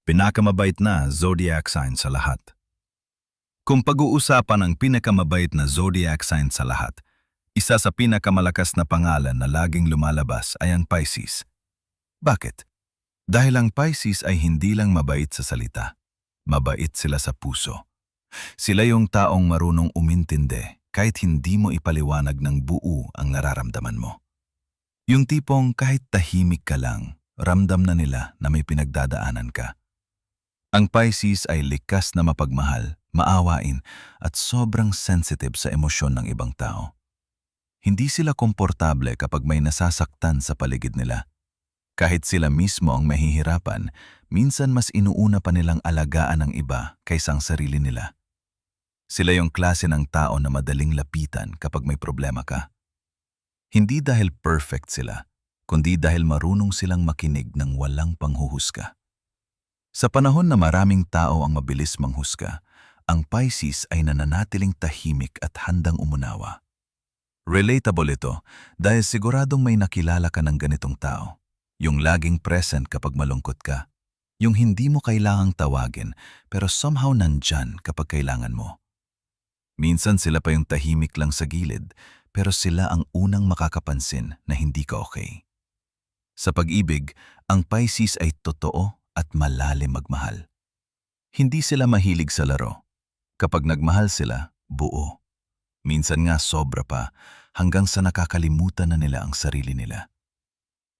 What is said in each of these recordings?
Pinakamabait na zodiac sign sa lahat. Kung pag-uusapan ang pinakamabait na zodiac sign sa lahat, isa sa pinakamalakas na pangalan na laging lumalabas ay ang Pisces. Bakit? Dahil ang Pisces ay hindi lang mabait sa salita, mabait sila sa puso. Sila yung taong marunong umintindi kahit hindi mo ipaliwanag ng buo ang nararamdaman mo. Yung tipong kahit tahimik ka lang, ramdam na nila na may pinagdadaanan ka. Ang Pisces ay likas na mapagmahal, maawain at sobrang sensitive sa emosyon ng ibang tao. Hindi sila komportable kapag may nasasaktan sa paligid nila. Kahit sila mismo ang mahihirapan, minsan mas inuuna pa nilang alagaan ang iba kaysa ang sarili nila. Sila yung klase ng tao na madaling lapitan kapag may problema ka. Hindi dahil perfect sila, kundi dahil marunong silang makinig ng walang panghuhusga. Sa panahon na maraming tao ang mabilis manghusga, ang Pisces ay nananatiling tahimik at handang umunawa. Relatable ito dahil siguradong may nakilala ka ng ganitong tao. Yung laging present kapag malungkot ka. Yung hindi mo kailangang tawagin pero somehow nandyan kapag kailangan mo. Minsan sila pa yung tahimik lang sa gilid pero sila ang unang makakapansin na hindi ka okay. Sa pag-ibig, ang Pisces ay totoo at malalim magmahal. Hindi sila mahilig sa laro. Kapag nagmahal sila, buo. Minsan nga sobra pa hanggang sa nakakalimutan na nila ang sarili nila.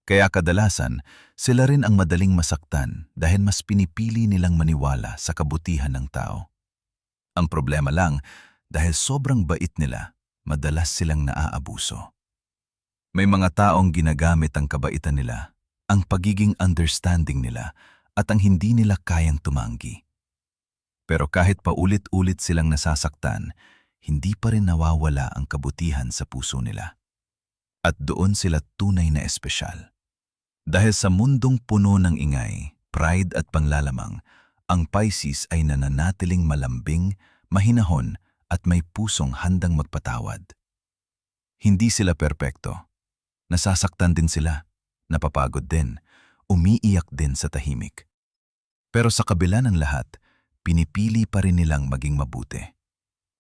Kaya kadalasan, sila rin ang madaling masaktan dahil mas pinipili nilang maniwala sa kabutihan ng tao. Ang problema lang, dahil sobrang bait nila, madalas silang naaabuso. May mga taong ginagamit ang kabaitan nila, ang pagiging understanding nila, at ang hindi nila kayang tumanggi. Pero kahit paulit-ulit silang nasasaktan, hindi pa rin nawawala ang kabutihan sa puso nila. At doon sila tunay na espesyal. Dahil sa mundong puno ng ingay, pride at panlalamang, ang Pisces ay nananatiling malambing, mahinahon at may pusong handang magpatawad. Hindi sila perpekto. Nasasaktan din sila, napapagod din, umiiyak din sa tahimik. Pero sa kabila ng lahat, pinipili pa rin nilang maging mabuti.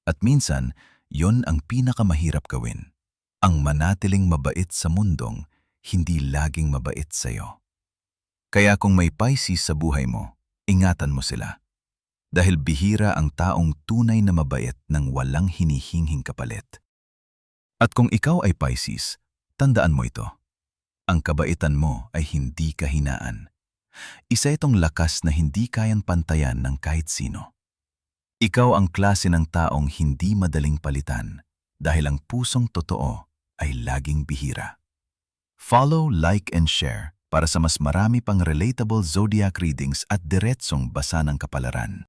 At minsan, yon ang pinakamahirap gawin. Ang manatiling mabait sa mundong hindi laging mabait sa'yo. Kaya kung may Pisces sa buhay mo, ingatan mo sila. Dahil bihira ang taong tunay na mabait nang walang hinihinghing kapalit. At kung ikaw ay Pisces, tandaan mo ito. Ang kabaitan mo ay hindi kahinaan. Isa itong lakas na hindi kayang pantayan ng kahit sino. Ikaw ang klase ng taong hindi madaling palitan dahil ang pusong totoo ay laging bihira. Follow, like, and share para sa mas marami pang relatable zodiac readings at diretsong basa ng kapalaran.